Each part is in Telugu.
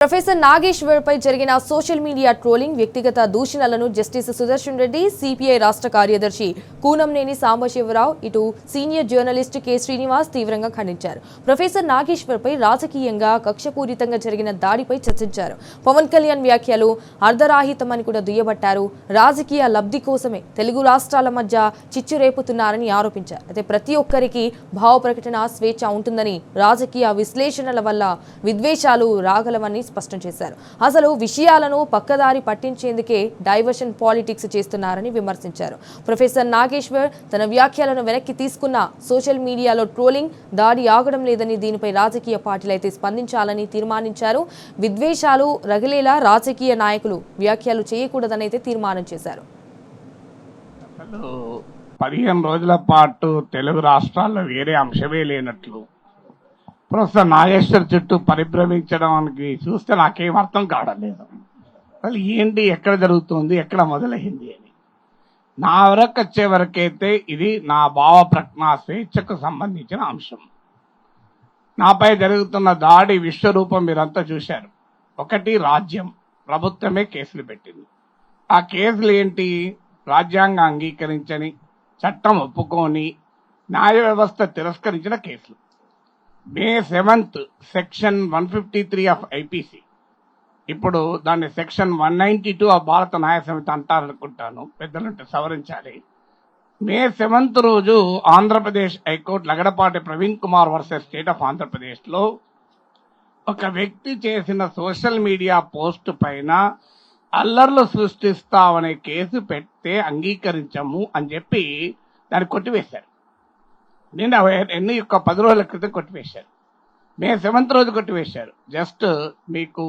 ప్రొఫెసర్ నాగేశ్వర్ పై జరిగిన సోషల్ మీడియా ట్రోలింగ్ వ్యక్తిగత దూషణలను జస్టిస్ సుదర్శన్ రెడ్డి సిపిఐ రాష్ట్ర కార్యదర్శి కూనంనేని సాంబశివరావు ఇటు సీనియర్ జర్నలిస్ట్ కె శ్రీనివాస్ తీవ్రంగా ఖండించారు. ప్రొఫెసర్ నాగేశ్వర్ పై రాజకీయంగా కక్షపూరితంగా జరిగిన దాడిపై చర్చించారు. పవన్ కళ్యాణ్ వ్యాఖ్యలు అర్ధరాహితమని కూడా దుయ్యబట్టారు. రాజకీయ లబ్ధి కోసమే తెలుగు రాష్ట్రాల మధ్య చిచ్చు రేపుతున్నారని ఆరోపించారు. అయితే ప్రతి ఒక్కరికి భావ ప్రకటన స్వేచ్ఛ ఉంటుందని, రాజకీయ విశ్లేషణల వల్ల విద్వేషాలు రాగలవని స్పష్టం చేశారు. అసలు విషయాలను పక్కదారి పట్టించేందుకే డైవర్షన్ పాలిటిక్స్ చేస్తున్నారని విమర్శించారు. ప్రొఫెసర్ నాగేశ్వర్ తన వ్యాఖ్యలను వెనక్కి తీసుకున్న సోషల్ మీడియాలో ట్రోలింగ్ దాడి ఆగడం లేదని, దీనిపై రాజకీయ పార్టీలైతే స్పందించాలని తీర్మానించారు. విద్వేషాలు రగిలేలా రాజకీయ నాయకులు వ్యాఖ్యలు చేయకూడదని అయితే తీర్మానం చేశారు. 15 రోజుల పాటు తెలుగు రాష్ట్రాల్లో వేరే అంశమే లేనట్లు ప్రొఫెసర్ నాగేశ్వర్ చుట్టూ పరిభ్రమించడానికి చూస్తే నాకేం అర్థం కావడం లేదు. అసలు ఏంటి, ఎక్కడ జరుగుతుంది, ఎక్కడ మొదలైంది అని. నా వరకు వచ్చే వరకైతే ఇది నా భావ ప్రజ్ఞా స్వేచ్ఛకు సంబంధించిన అంశం. నాపై జరుగుతున్న దాడి విశ్వరూపం మీరంతా చూశారు. ఒకటి, రాజ్యం ప్రభుత్వమే కేసులు పెట్టింది. ఆ కేసులు ఏంటి? రాజ్యాంగం అంగీకరించని, చట్టం ఒప్పుకొని, న్యాయ వ్యవస్థ తిరస్కరించిన కేసులు. మే 7th సెక్షన్ 153 ఆఫ్ ఐపీసీ, ఇప్పుడు దాన్ని సెక్షన్ 192 ఆఫ్ భారత న్యాయ సమితి అంటారనుకుంటాను, పెద్దలంటే సవరించాలి. మే 7th రోజు Andhra Pradesh high court Lagadapati Praveen Kumar versus state of Andhra Pradesh లో ఒక వ్యక్తి చేసిన సోషల్ మీడియా పోస్ట్ పైన అల్లర్లు సృష్టిస్తామనే కేసు పెడితే అంగీకరించము అని చెప్పి దాన్ని కొట్టివేశారు. నిన్న 10 రోజుల క్రితం కొట్టివేశారు. మే 7th రోజు కొట్టివేశారు. జస్ట్ మీకు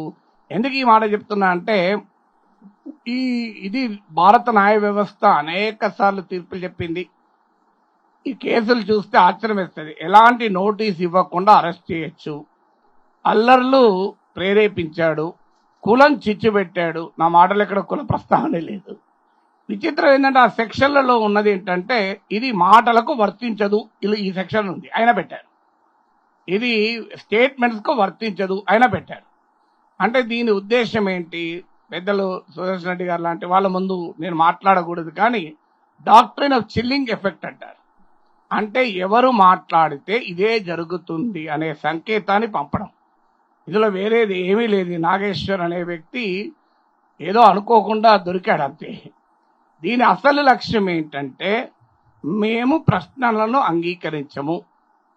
ఎందుకు ఈ మాట చెప్తున్నా అంటే, ఇది భారత న్యాయ వ్యవస్థ అనేక సార్లు తీర్పులు చెప్పింది. ఈ కేసులు చూస్తే ఆశ్చర్యం వేస్తుంది. ఎలాంటి నోటీస్ ఇవ్వకుండా అరెస్ట్ చేయొచ్చు. అల్లర్లు ప్రేరేపించాడు, కులం చిచ్చు పెట్టాడు. నా మాటలు ఎక్కడ కుల ప్రస్తావనే లేదు. విచిత్రం ఏంటంటే ఆ సెక్షన్లలో ఉన్నది ఏంటంటే, ఇది మాటలకు వర్తించదు, ఈ సెక్షన్ ఉంది, ఆయన పెట్టారు. ఇది స్టేట్మెంట్స్ కు వర్తించదు, ఆయన పెట్టారు. అంటే దీని ఉద్దేశం ఏంటి? పెద్దలు సుదర్శన్ రెడ్డి గారు లాంటి వాళ్ళ ముందు నేను మాట్లాడకూడదు, కానీ డాక్ట్రిన్ ఆఫ్ చిల్లింగ్ ఎఫెక్ట్ అంటారు. అంటే ఎవరు మాట్లాడితే ఇదే జరుగుతుంది అనే సంకేతాన్ని పంపడం. ఇందులో వేరేది ఏమీ లేదు. నాగేశ్వర్ అనే వ్యక్తి ఏదో అనుకోకుండా దొరికాడు అంతే. దీని అసలు లక్ష్యం ఏంటంటే, మేము ప్రశ్నలను అంగీకరించము,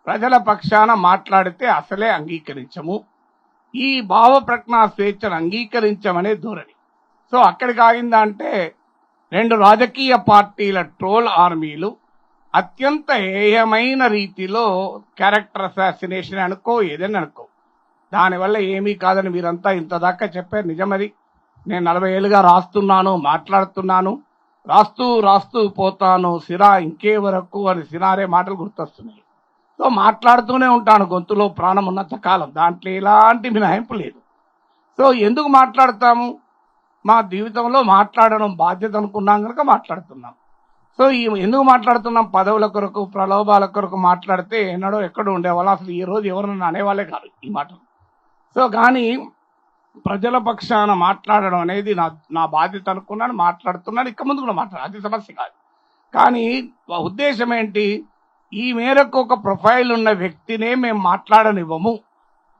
ప్రజల పక్షాన మాట్లాడితే అసలే అంగీకరించము, ఈ భావ ప్రజ్ఞా స్వేచ్ఛను అంగీకరించమనే ధోరణి. సో అక్కడికి ఆగిందా అంటే, 2 రాజకీయ పార్టీల ట్రోల్ ఆర్మీలు అత్యంత హేయమైన రీతిలో క్యారెక్టర్ అసాసినేషన్ అనుకో, ఏదైనా అనుకో, దానివల్ల ఏమీ కాదని మీరంతా ఇంత దాకా చెప్పారు. నిజమది. నేను 40 ఏళ్ళుగా రాస్తున్నాను, మాట్లాడుతున్నాను, రాస్తూ పోతాను, సిరా ఇంకే వరకు అని సినారే మాటలు గుర్తొస్తున్నాయి. సో మాట్లాడుతూనే ఉంటాను గొంతులో ప్రాణం ఉన్నంత కాలం. దాంట్లో ఎలాంటి మినహాయింపు లేదు. సో ఎందుకు మాట్లాడతాము? మా జీవితంలో మాట్లాడడం బాధ్యత అనుకున్నాం కనుక మాట్లాడుతున్నాం. సో ఎందుకు మాట్లాడుతున్నాం? పదవుల కొరకు, ప్రలోభాల కొరకు మాట్లాడితే ఎన్నడో ఎక్కడో ఉండేవాళ్ళం. అసలు ఈ రోజు ఎవరన్నా అనేవాళ్ళే కాదు ఈ మాటలు. సో కానీ ప్రజల పక్షాన మాట్లాడడం అనేది నా బాధ్యత అనుకున్నాను, మాట్లాడుతున్నాను, ఇక ముందు కూడా మాట్లాడాలి, అది సమస్య కాదు. కానీ ఉద్దేశం ఏంటి? ఈ మేరకు ఒక ప్రొఫైల్ ఉన్న వ్యక్తినే మేము మాట్లాడనివ్వము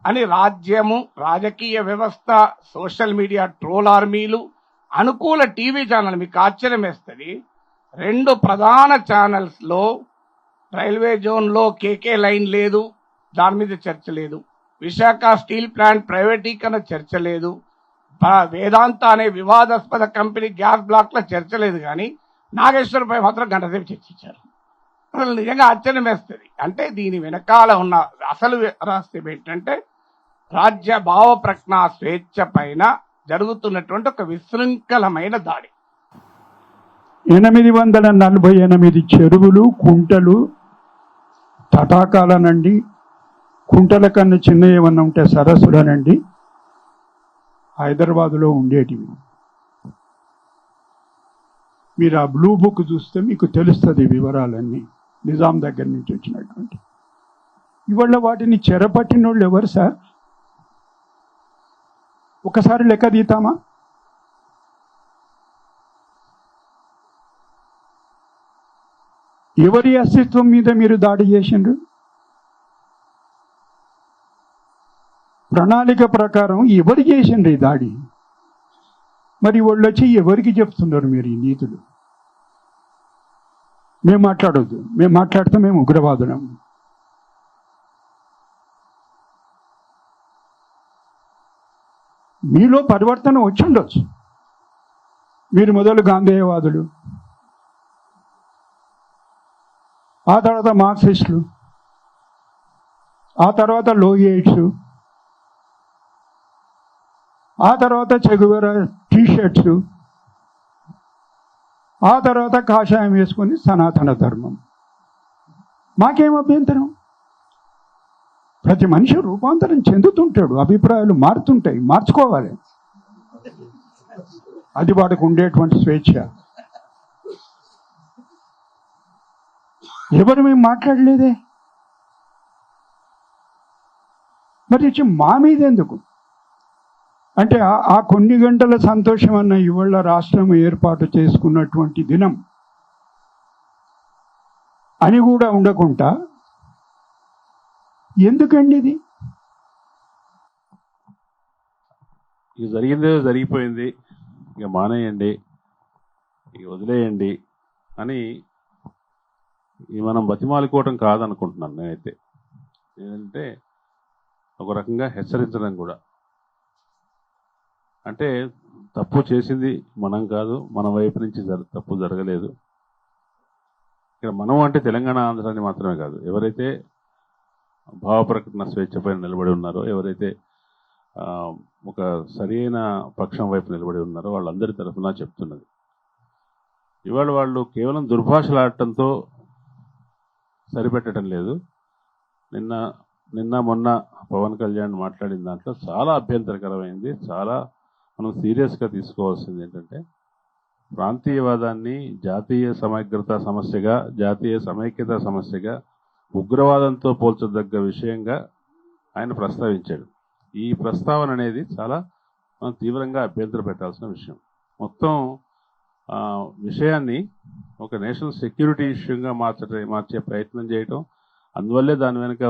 అని రాజ్యము, రాజకీయ వ్యవస్థ, సోషల్ మీడియా ట్రోల్ ఆర్మీలు, అనుకూల టీవీ ఛానల్, మీకు ఆశ్చర్యం వేస్తుంది, 2 ప్రధాన ఛానల్స్ లో రైల్వే జోన్ లో కేకే లైన్ లేదు, దాని మీద చర్చ లేదు. విశాఖ స్టీల్ ప్లాంట్ ప్రైవేటీకరణ చర్చ లేదు. వేదాంత అనే వివాదాస్పద కంపెనీ గ్యాస్ బ్లాక్ లో చర్చ లేదు. కానీ నాగేశ్వర్ పై మాత్రం గంటసేపు చర్చించారు. అసలు నిజంగా ఆశ్చర్యం వేస్తుంది. అంటే దీని వెనకాల ఉన్న అసలు రహస్యం ఏంటంటే, రాజ్య భావ ప్రజ్ఞా స్వేచ్ఛ పైన జరుగుతున్నటువంటి ఒక విశృంఖలమైన దాడి. 848 చెరువులు, కుంటలు, తటాకాలనండి, కుంటల కన్నా చిన్న ఏమన్నా ఉంటే సరస్సులనండి హైదరాబాదులో ఉండేటివి. మీరు ఆ బ్లూ బుక్ చూస్తే మీకు తెలుస్తుంది వివరాలన్నీ, నిజాం దగ్గర నుంచి వచ్చినటువంటి. ఇవాళ వాటిని చెరపట్టిన వాళ్ళు ఎవరు సార్? ఒకసారి లెక్క తీతామా? ఎవరి అస్తిత్వం మీద మీరు దాడి చేసిండ్రు? ప్రణాళిక ప్రకారం ఎవరు చేసిండ్రు ఈ దాడి? మరి వాళ్ళు వచ్చి ఎవరికి చెప్తున్నారు మీరు ఈ నీతులు? మేము మాట్లాడొద్దు, మేము మాట్లాడితే మేము ఉగ్రవాదులం. మీలో పరివర్తన వచ్చిండొచ్చు. మీరు మొదలు గాంధేయవాదులు, ఆ తర్వాత మార్క్సిస్టులు, ఆ తర్వాత లోహియైట్స్, ఆ తర్వాత చెగువెర టీషర్ట్స్, ఆ తర్వాత కాషాయం వేసుకొని సనాతన ధర్మం. మాకేం అభ్యంతరం? ప్రతి మనిషి రూపాంతరం చెందుతుంటాడు, అభిప్రాయాలు మారుతుంటాయి, మార్చుకోవాలి. అది వాడికి ఉండేటువంటి స్వేచ్ఛ. ఎవరు మేము మాట్లాడలేదే, మరి వచ్చి మా మీద ఎందుకు? అంటే ఆ కొన్ని గంటల సంతోషం అన్న ఇవాళ రాష్ట్రం ఏర్పాటు చేసుకున్నటువంటి దినం అని కూడా ఉండకుండా ఎందుకండి ఇది? ఇక జరిగిందే జరిగిపోయింది, ఇక మానేయండి, ఇక వదిలేయండి అని మనం బతిమాలుకోవటం కాదనుకుంటున్నాను నేనైతే. ఏంటంటే ఒక రకంగా హెచ్చరించడం కూడా. అంటే తప్పు చేసింది మనం కాదు, మన వైపు నుంచి తప్పు జరగలేదు. ఇక్కడ మనం అంటే తెలంగాణ ఆంధ్రాన్ని మాత్రమే కాదు, ఎవరైతే భావ ప్రకటన స్వేచ్ఛ పైన నిలబడి ఉన్నారో, ఎవరైతే ఒక సరైన పక్షం వైపు నిలబడి ఉన్నారో వాళ్ళందరి తరఫున చెప్తున్నది. ఇవాళ వాళ్ళు కేవలం దుర్భాషలాడటంతో సరిపెట్టడం లేదు. నిన్న మొన్న పవన్ కళ్యాణ్ మాట్లాడిన దాంట్లో చాలా అభ్యంతరకరమైంది. చాలా మనం సీరియస్గా తీసుకోవాల్సింది ఏంటంటే, ప్రాంతీయవాదాన్ని జాతీయ సమగ్రత సమస్యగా, జాతీయ సమైక్యత సమస్యగా, ఉగ్రవాదంతో పోల్చదగ్గ విషయంగా ఆయన ప్రస్తావించాడు. ఈ ప్రస్తావన అనేది చాలా మనం తీవ్రంగా అభ్యంతర పెట్టాల్సిన విషయం. మొత్తం విషయాన్ని ఒక నేషనల్ సెక్యూరిటీ ఇష్యూగా మార్చే ప్రయత్నం చేయటం, అందువల్లే దాని వెనుక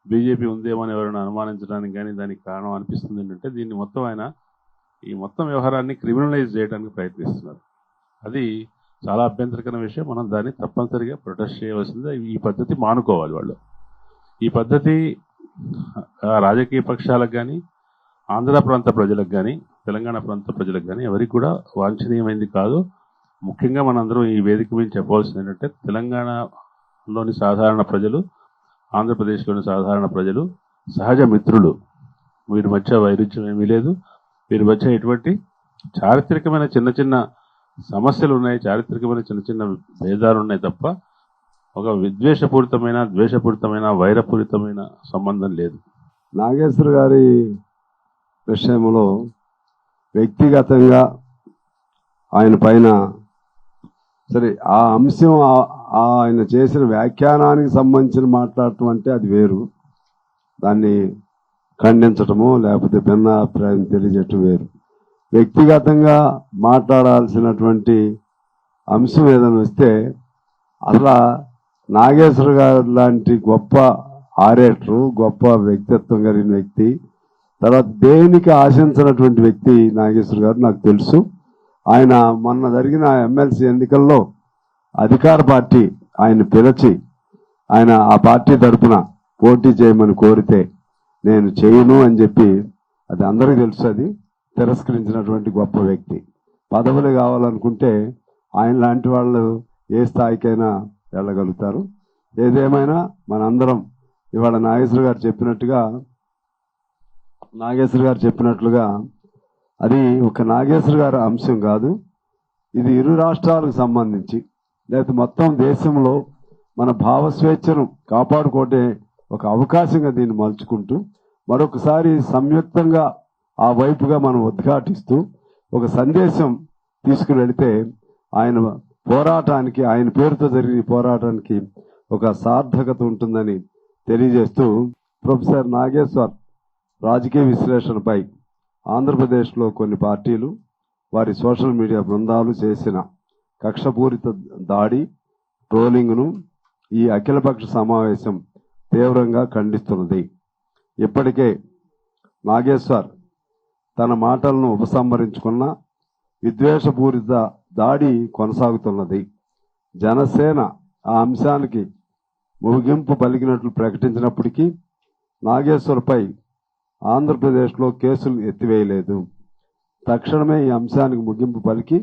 బీజేపీ ఉందేమో అని ఎవరైనా అనుమానించడానికి కానీ దానికి కారణం అనిపిస్తుంది ఏంటంటే, దీన్ని మొత్తం ఆయన ఈ మొత్తం వ్యవహారాన్ని క్రిమినలైజ్ చేయడానికి ప్రయత్నిస్తున్నారు. అది చాలా అభ్యంతరకరమైన విషయం. మనం దాన్ని తప్పనిసరిగా ప్రొటెస్ట్ చేయవలసిందే. ఈ పద్ధతి మానుకోవాలి వాళ్ళు. ఈ పద్ధతి రాజకీయ పక్షాలకు కానీ, ఆంధ్ర ప్రాంత ప్రజలకు కానీ, తెలంగాణ ప్రాంత ప్రజలకు కానీ ఎవరికి కూడా వాంఛనీయమైంది కాదు. ముఖ్యంగా మనందరం ఈ వేదిక మీద చెప్పవలసింది ఏంటంటే, తెలంగాణలోని సాధారణ ప్రజలు, ఆంధ్రప్రదేశ్లోని సాధారణ ప్రజలు సహజ మిత్రులు. వీరి మధ్య వైరుధ్యం ఏమీ లేదు. వీరి మధ్య ఎటువంటి చారిత్రకమైన చిన్న చిన్న సమస్యలు ఉన్నాయి, చారిత్రకమైన చిన్న చిన్న భేదాలు ఉన్నాయి తప్ప ఒక విద్వేషపూరితమైన, ద్వేషపూరితమైన, వైరపూరితమైన సంబంధం లేదు. నాగేశ్వర గారి విషయంలో వ్యక్తిగతంగా ఆయన పైన సరే ఆ అంశం ఆయన చేసిన వ్యాఖ్యానానికి సంబంధించిన మాట్లాడటం అంటే అది వేరు, దాన్ని ఖండించటము లేకపోతే భిన్నాభిప్రాయం తెలియజేయటం వేరు. వ్యక్తిగతంగా మాట్లాడాల్సినటువంటి అంశం ఏదైనా వస్తే అసలు నాగేశ్వర గారు లాంటి గొప్ప ఆరేటరు, గొప్ప వ్యక్తిత్వం కలిగిన వ్యక్తి, తర్వాత దేనికి ఆశించినటువంటి వ్యక్తి నాగేశ్వర గారు నాకు తెలుసు. ఆయన మొన్న జరిగిన ఎమ్మెల్సీ ఎన్నికల్లో అధికార పార్టీ ఆయన పిలిచి ఆయన ఆ పార్టీ తరఫున పోటీ చేయమని కోరితే నేను చేయను అని చెప్పి, అది అందరికీ తెలుసు, అది తిరస్కరించినటువంటి గొప్ప వ్యక్తి. పదవులు కావాలనుకుంటే ఆయన లాంటి వాళ్ళు ఏ స్థాయికైనా వెళ్ళగలుగుతారు. ఏదేమైనా మనందరం ఇవాళ నాగేశ్వర గారు చెప్పినట్లుగా అది ఒక నాగేశ్వర గారి అంశం కాదు, ఇది ఇరు రాష్ట్రాలకు సంబంధించి లేకపోతే మొత్తం దేశంలో మన భావస్వేచ్ఛను కాపాడుకోవటే ఒక అవకాశంగా దీన్ని మలుచుకుంటూ మరొకసారి సంయుక్తంగా ఆ వైపుగా మనం ఉద్ఘాటిస్తూ ఒక సందేశం తీసుకుని వెళితే ఆయన పోరాటానికి, ఆయన పేరుతో జరిగిన పోరాటానికి ఒక సార్థకత ఉంటుందని తెలియజేస్తూ, ప్రొఫెసర్ నాగేశ్వర్ రాజకీయ విశ్లేషణపై ఆంధ్రప్రదేశ్లో కొన్ని పార్టీలు వారి సోషల్ మీడియా బృందాలు చేసిన కక్షపూరిత దాడి ట్రోలింగ్ను ఈ అఖిలపక్ష సమావేశం తీవ్రంగా ఖండిస్తున్నది. ఇప్పటికే నాగేశ్వర్ తన మాటలను ఉపసంహరించుకున్న విద్వేషపూరిత దాడి కొనసాగుతున్నది. జనసేన ఆ అంశానికి ముగింపు పలికినట్లు ప్రకటించినప్పటికీ నాగేశ్వర్పై ఆంధ్రప్రదేశ్లో కేసులు ఎత్తివేయలేదు. తక్షణమే ఈ అంశానికి ముగింపు పలికి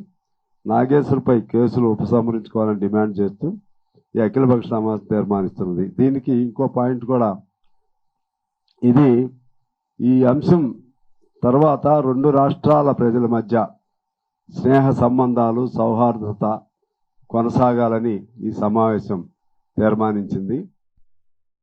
నాగేశ్వర్పై కేసులు ఉపసంహరించుకోవాలని డిమాండ్ చేస్తూ ఈ అఖిలపక్ష సమావేశం తీర్మానిస్తున్నది. దీనికి ఇంకో పాయింట్ కూడా, ఇది ఈ అంశం తర్వాత రెండు రాష్ట్రాల ప్రజల మధ్య స్నేహ సంబంధాలు, సౌహార్దత కొనసాగాలని ఈ సమావేశం తీర్మానించింది.